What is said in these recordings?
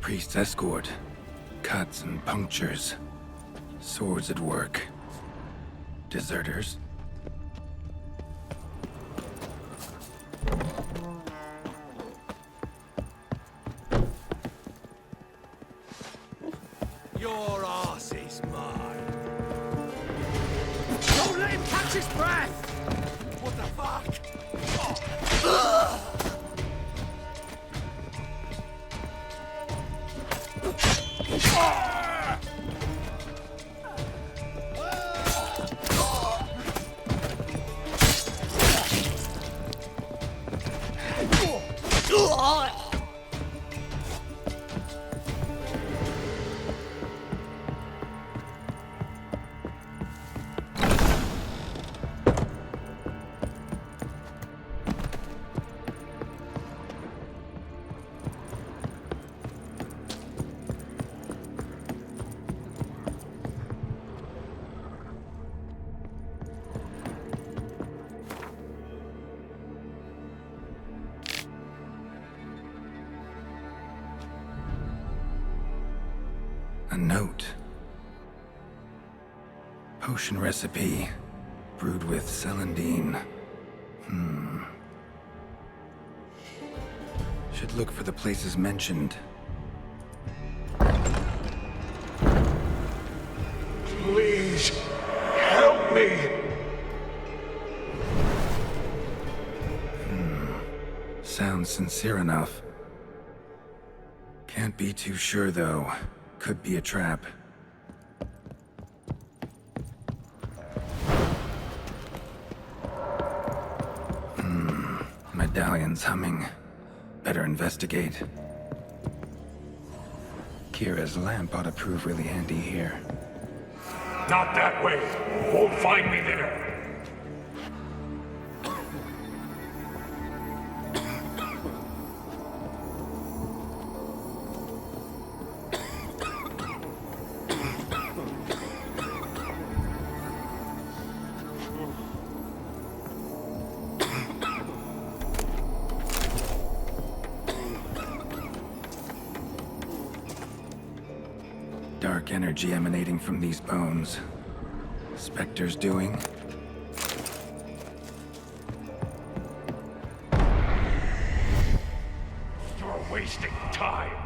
Priest's escort. Cuts and punctures. Swords at work. Deserters? Your arse is mine. Don't let him catch his breath! What the fuck? Oh. A note. Potion recipe. Brewed with celandine. Should look for the places mentioned. Please, help me! Sounds sincere enough. Can't be too sure, though. Could be a trap. Medallion's humming. Better investigate. Kira's lamp ought to prove really handy here. Not that way. Won't find me there. Dark energy emanating from these bones. Spectre's doing. You're wasting time.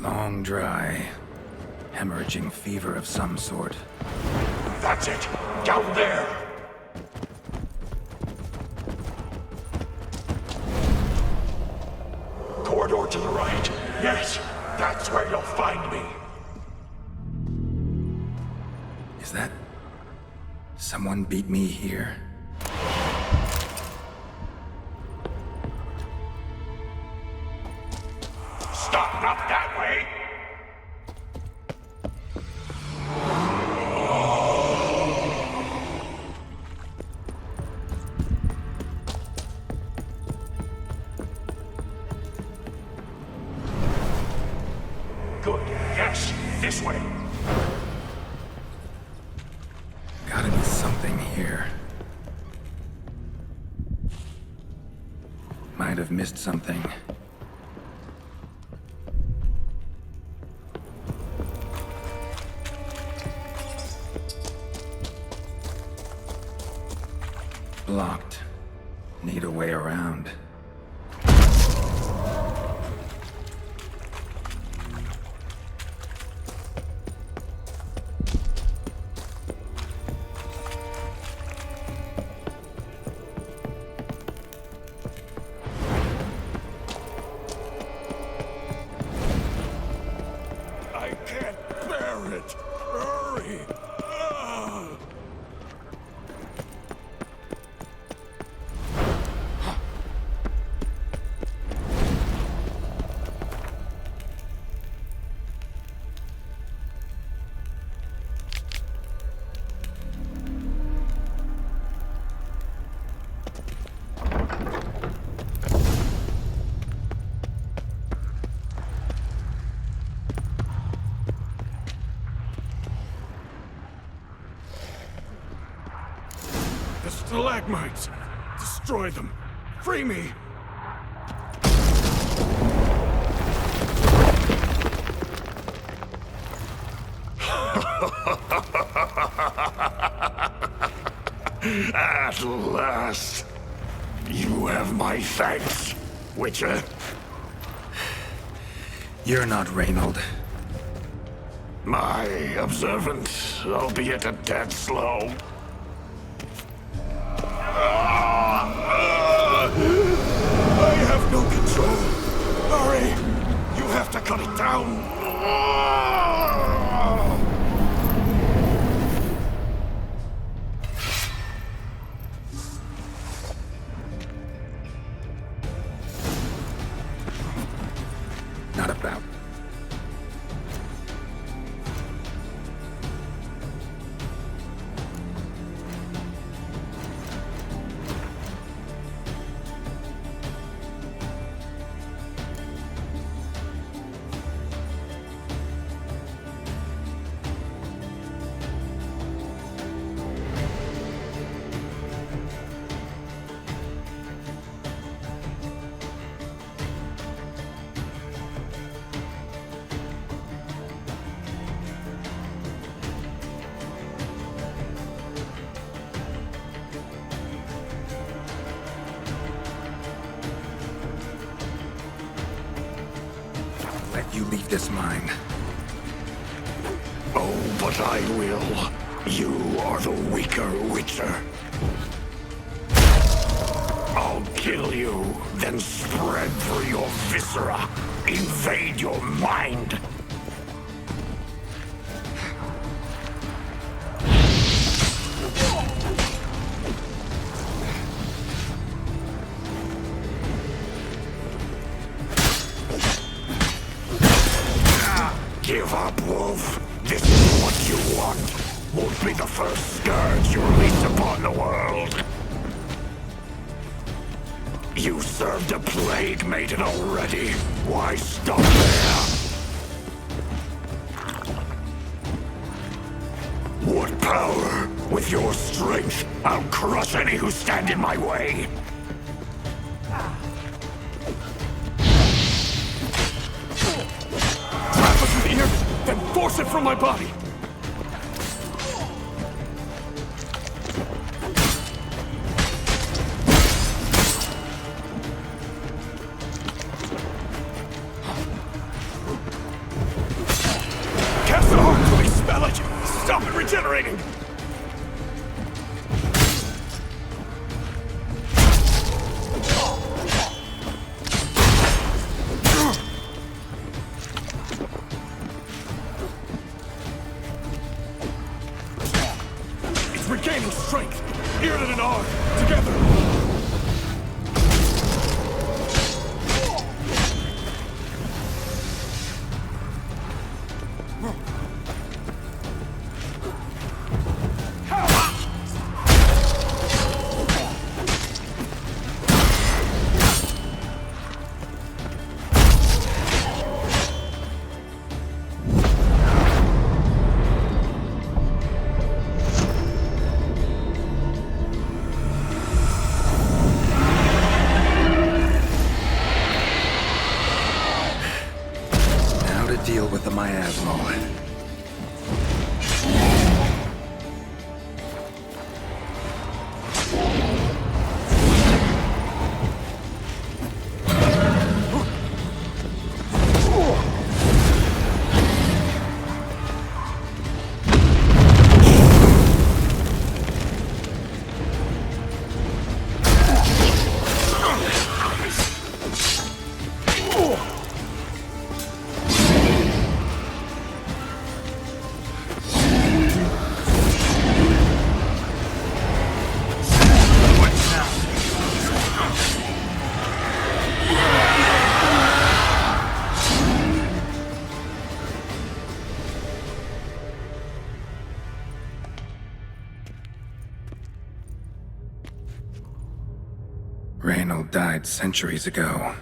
Long dry. Hemorrhaging fever of some sort. That's it. Down there. Corridor to the right. Yes. That's where you'll find me. Is that... someone beat me here? Stop, not that way! Good, yes, this way. Gotta be something here. Might have missed something. Blocked. Need a way around. I can't bear it. Hurry. The stalagmites! Destroy them! Free me! At last, you have my thanks, Witcher. You're not Reynold. My observant, albeit a tad slow. I have no control. Hurry! You have to cut it down. Not about. Let you leave this mine. Oh, but I will. You are the weaker Witcher. I'll kill you, then spread through your viscera. Invade your mind. Give up, Wolf. This is what you want. Won't be the first scourge you release upon the world. You served a plague maiden already. Why stop there? What power? With your strength, I'll crush any who stand in my way. Trap us with ear, then force it from my body! Cast the heart to expel it! Stop it regenerating! It's regaining strength! Eredin and R, together! Now to deal with the miasmal. Reynold died centuries ago.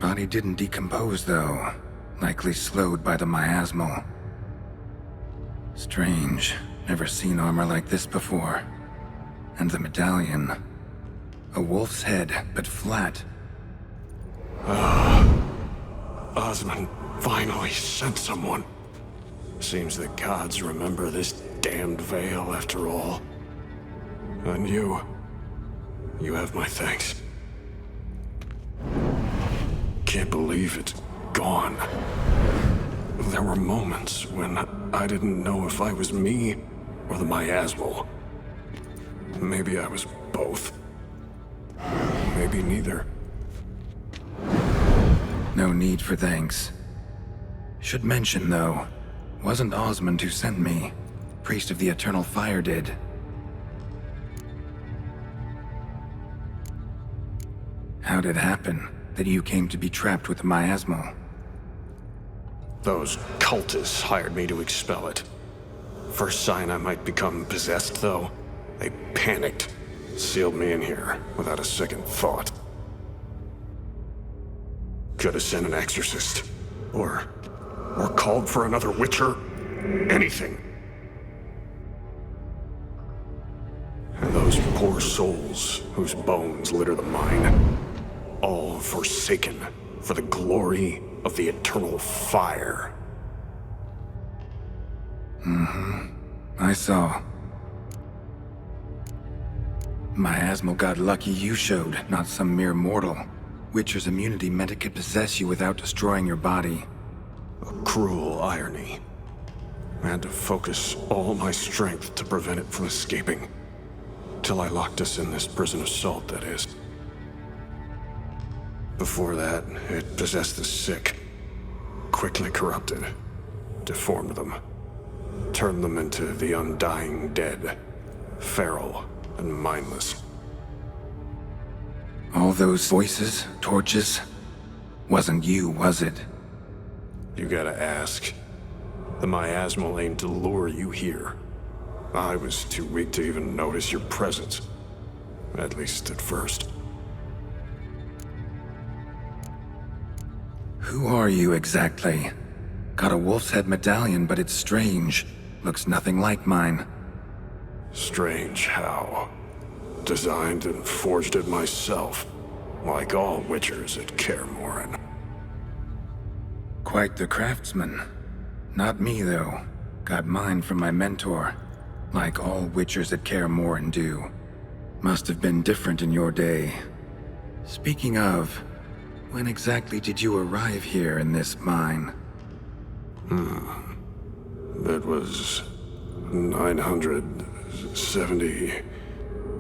Body didn't decompose, though. Likely slowed by the miasmal. Strange. Never seen armor like this before. And the medallion. A wolf's head, but flat. Osman finally sent someone. Seems the gods remember this damned veil after all. And you have my thanks. Can't believe it's gone. There were moments when I didn't know if I was me or the miasmal. Maybe I was both. Maybe neither. No need for thanks. Should mention, though, wasn't Osmond who sent me. Priest of the Eternal Fire did. How'd it happen that you came to be trapped with the miasmal? Those cultists hired me to expel it. First sign I might become possessed, though, they panicked. Sealed me in here without a second thought. Could have sent an exorcist. Or called for another witcher. Anything. And those poor souls whose bones litter the mine. All forsaken for the glory of the eternal fire. I saw. Miasmal got lucky you showed, not some mere mortal. Witcher's immunity meant it could possess you without destroying your body. A cruel irony. I had to focus all my strength to prevent it from escaping. Till I locked us in this prison of salt, that is. Before that, it possessed the sick. Quickly corrupted. Deformed them. Turned them into the undying dead. Feral and mindless. All those voices, torches, wasn't you, was it? You gotta ask. The miasmal aimed to lure you here. I was too weak to even notice your presence. At least at first. Who are you exactly? Got a wolf's head medallion, but it's strange. Looks nothing like mine. Strange how. Designed and forged it myself. Like all witchers at Kaer Morhen. Quite the craftsman. Not me, though. Got mine from my mentor. Like all witchers at Kaer Morhen do. Must have been different in your day. Speaking of, when exactly did you arrive here in this mine? It was 970...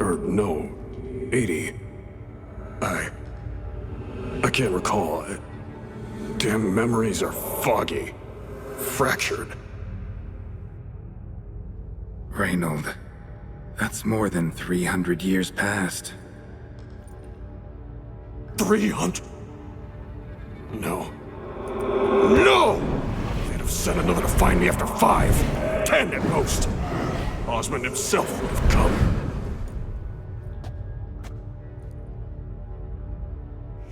or no, 80. I can't recall. Damn memories are foggy. Fractured. Reynold, that's more than 300 years past. 300? No. No! They'd have sent another to find me after 5, 10 at most. Osmond himself would have come.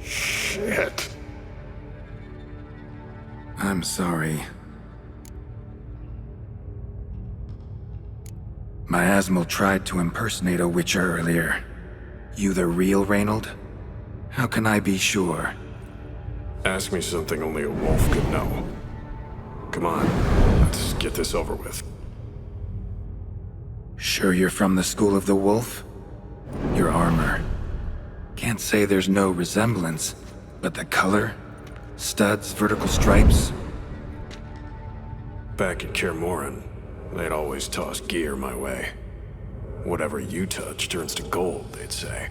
Shit. I'm sorry. Miasmal tried to impersonate a witcher earlier. You the real Reynold? How can I be sure? Ask me something only a wolf could know. Come on, let's get this over with. Sure you're from the School of the Wolf? Your armor. Can't say there's no resemblance, but the color? Studs, vertical stripes? Back at Kaer Morhen, they'd always toss gear my way. Whatever you touch turns to gold, they'd say.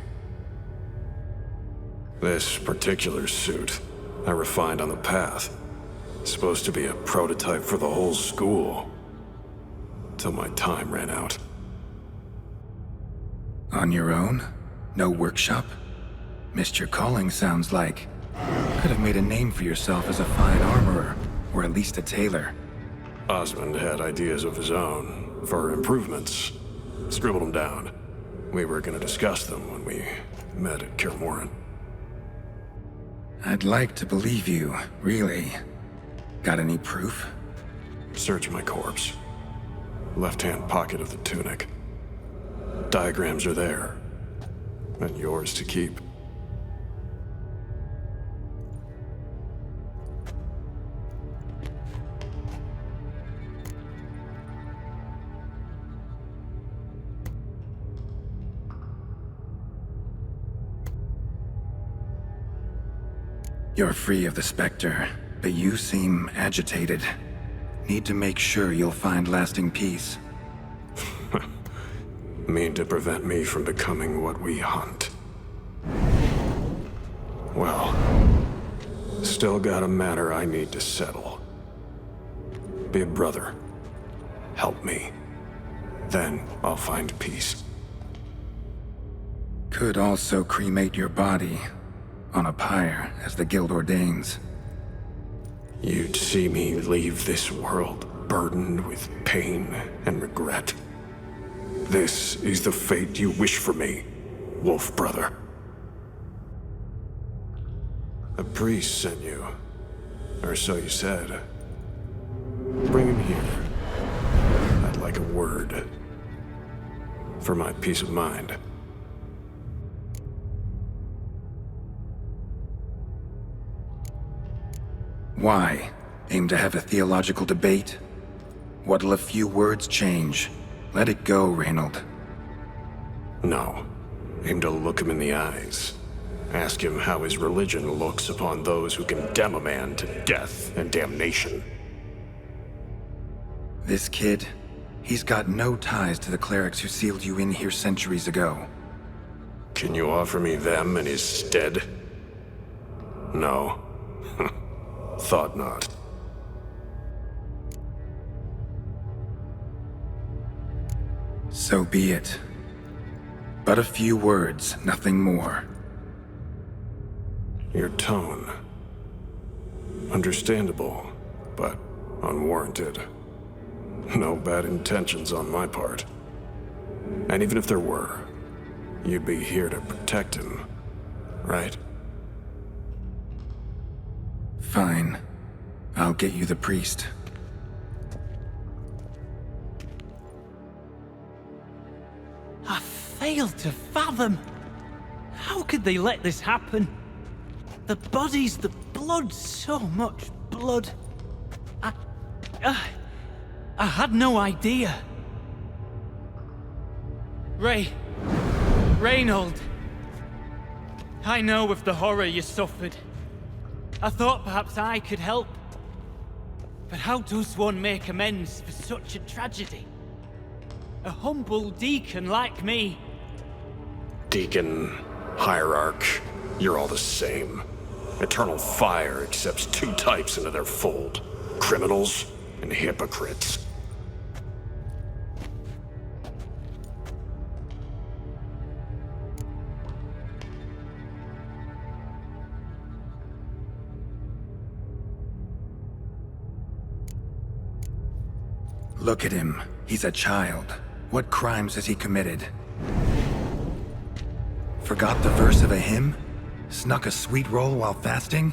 This particular suit, I refined on the path. Supposed to be a prototype for the whole school. Till my time ran out. On your own? No workshop? Missed your calling, sounds like. Could have made a name for yourself as a fine armorer, or at least a tailor. Osmond had ideas of his own, for improvements. Scribbled them down. We were gonna discuss them when we met at Kaer Morhen. I'd like to believe you, really. Got any proof? Search my corpse. Left-hand pocket of the tunic. Diagrams are there. And yours to keep. You're free of the Spectre, but you seem agitated. Need to make sure you'll find lasting peace. Mean to prevent me from becoming what we hunt. Well, still got a matter I need to settle. Be a brother. Help me. Then I'll find peace. Could also cremate your body on a pyre as the guild ordains. You'd see me leave this world burdened with pain and regret. This is the fate you wish for me, Wolf Brother. A priest sent you, or so you said. Bring him here. I'd like a word. For my peace of mind. Why? Aim to have a theological debate? What'll a few words change? Let it go, Reynold. No. Aim to look him in the eyes. Ask him how his religion looks upon those who condemn a man to death and damnation. This kid, he's got no ties to the clerics who sealed you in here centuries ago. Can you offer me them in his stead? No. Thought not. So be it. But a few words, nothing more. Your tone. Understandable, but unwarranted. No bad intentions on my part. And even if there were, you'd be here to protect him, right? Fine. I'll get you the priest. I fail to fathom. How could they let this happen? The bodies, the blood, so much blood. I had no idea. Reynold. I know of the horror you suffered. I thought perhaps I could help. But how does one make amends for such a tragedy? A humble deacon like me. Deacon, hierarch, you're all the same. Eternal fire accepts two types into their fold. Criminals and hypocrites. Look at him. He's a child. What crimes has he committed? Forgot the verse of a hymn? Snuck a sweet roll while fasting?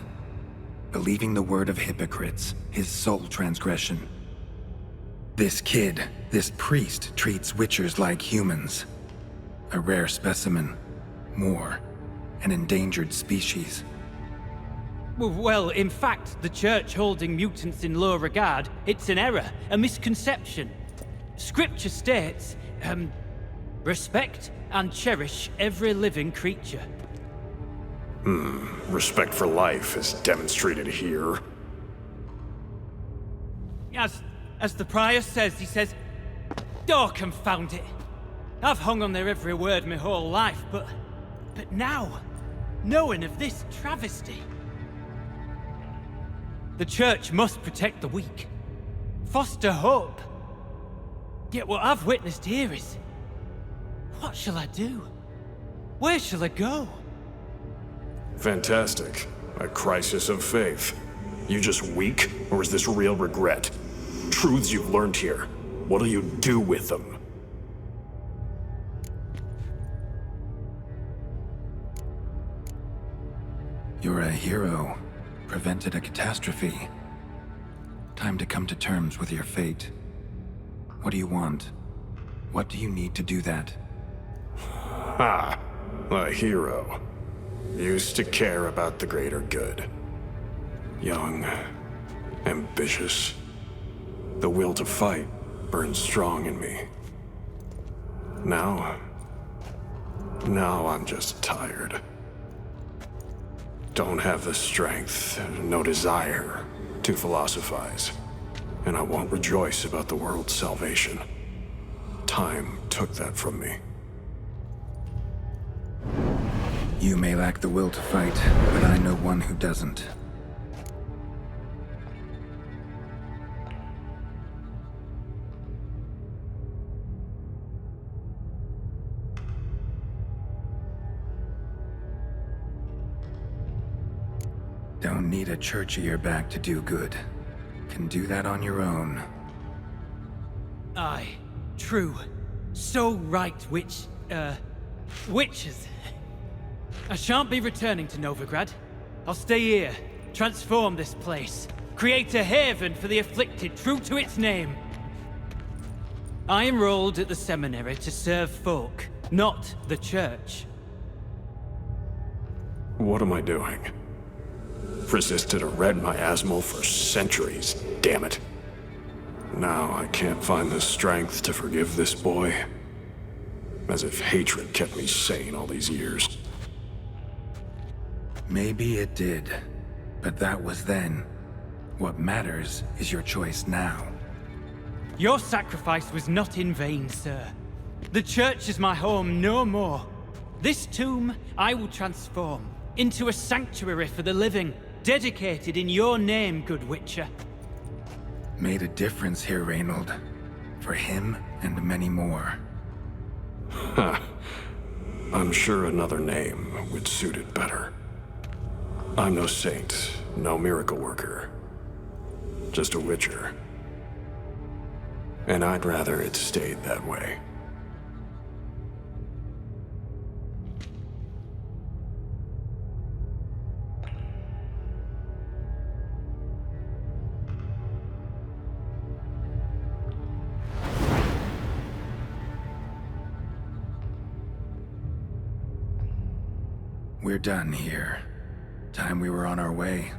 Believing the word of hypocrites, his sole transgression. This kid, this priest, treats witchers like humans. A rare specimen. More. An endangered species. Well, in fact, the church holding mutants in low regard, it's an error, a misconception. Scripture states, respect and cherish every living creature. Respect for life is demonstrated here. As the prior says, he says, "Oh, confound it. I've hung on their every word my whole life, but now, knowing of this travesty, the church must protect the weak, foster hope. Yet what I've witnessed here is, what shall I do? Where shall I go?" Fantastic. A crisis of faith. You just weak, or is this real regret? Truths you've learned here. What'll you do with them? You're a hero. Prevented a catastrophe. Time to come to terms with your fate. What do you want? What do you need to do that? Ha! A hero. Used to care about the greater good. Young. Ambitious. The will to fight burns strong in me. Now I'm just tired. don't have the strength, no desire to philosophize, and I won't rejoice about the world's salvation. Time took that from me. You may lack the will to fight, but I know one who doesn't. Don't need a church at your back to do good. Can do that on your own. Aye, true. So right, witches. I shan't be returning to Novigrad. I'll stay here, transform this place, create a haven for the afflicted, true to its name. I enrolled at the seminary to serve folk, not the church. What am I doing? Resisted a red miasmal for centuries, damn it. Now I can't find the strength to forgive this boy. As if hatred kept me sane all these years. Maybe it did, but that was then. What matters is your choice now. Your sacrifice was not in vain, sir. The church is my home no more. This tomb I will transform into a sanctuary for the living, dedicated in your name, good Witcher. Made a difference here, Reynold. For him and many more. Ha. I'm sure another name would suit it better. I'm no saint, no miracle worker. Just a Witcher. And I'd rather it stayed that way. We're done here. Time we were on our way.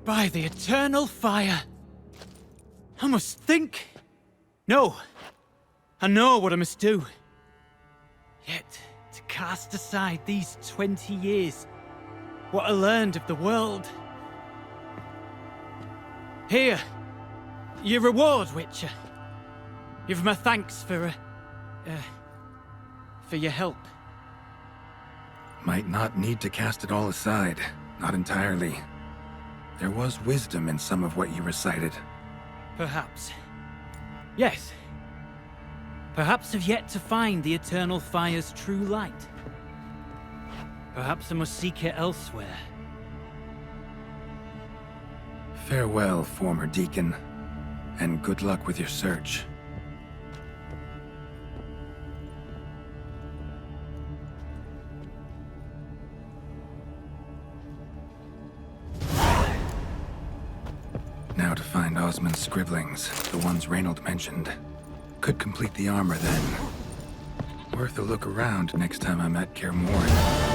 By the eternal fire! I must think! No! I know what I must do. Yet, to cast aside these 20 years, what I learned of the world. Here, your reward, Witcher. You've my thanks for your help. Might not need to cast it all aside. Not entirely. There was wisdom in some of what you recited. Perhaps. Yes. Perhaps I've yet to find the eternal fire's true light. Perhaps I must seek it elsewhere. Farewell, former deacon, and good luck with your search. Now to find Osmond's scribblings, the ones Reynold mentioned. Could complete the armor then. Worth a look around next time I'm at Kaer Morhen.